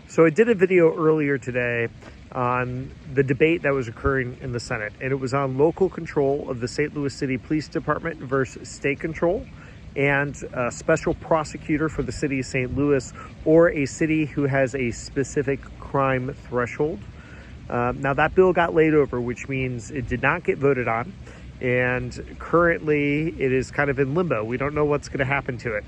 So I did a video earlier today on the debate that was occurring in the Senate, and it was on local control of the St. Louis City Police Department versus state control, and a special prosecutor for the city of St. Louis, or a city who has a specific crime threshold. Now that bill got laid over, which means it did not get voted on, and currently it is kind of in limbo. We don't know what's going to happen to it.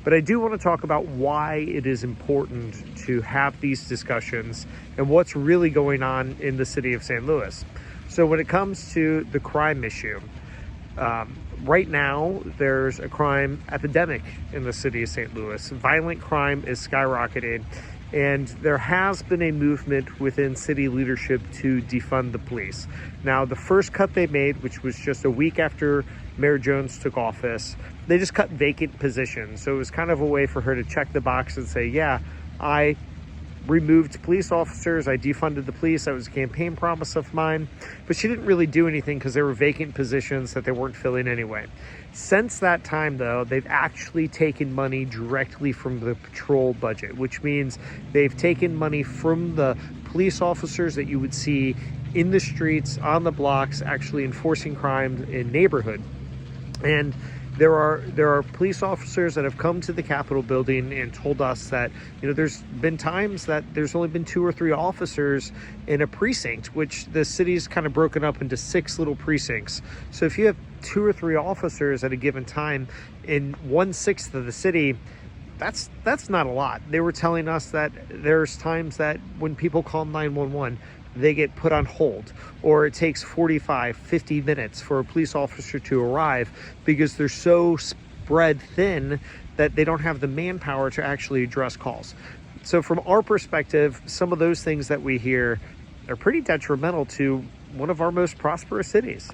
But I do want to talk about why it is important to have these discussions and what's really going on in the city of St. Louis. So when it comes to the crime issue, right now there's a crime epidemic in the city of St. Louis. Violent crime is skyrocketing, and there has been a movement within city leadership to defund the police. Now, the first cut they made, which was just a week after Mayor Jones took office, they just cut vacant positions. So it was kind of a way for her to check the box and say, yeah, I removed police officers, I defunded the police, that was a campaign promise of mine. But she didn't really do anything because there were vacant positions that they weren't filling anyway. Since that time, though, they've actually taken money directly from the patrol budget, which means they've taken money from the police officers that you would see in the streets, on the blocks, actually enforcing crime in neighborhood. And there are police officers that have come to the Capitol building and told us that, there's been times that there's only been 2 or 3 officers in a precinct, which the city's kind of broken up into 6 little precincts. So if you have 2 or 3 officers at a given time in 1/6 of the city, that's not a lot. They were telling us that there's times that when people call 911, they get put on hold, or it takes 45, 50 minutes for a police officer to arrive because they're so spread thin that they don't have the manpower to actually address calls. So from our perspective, some of those things that we hear are pretty detrimental to one of our most prosperous cities.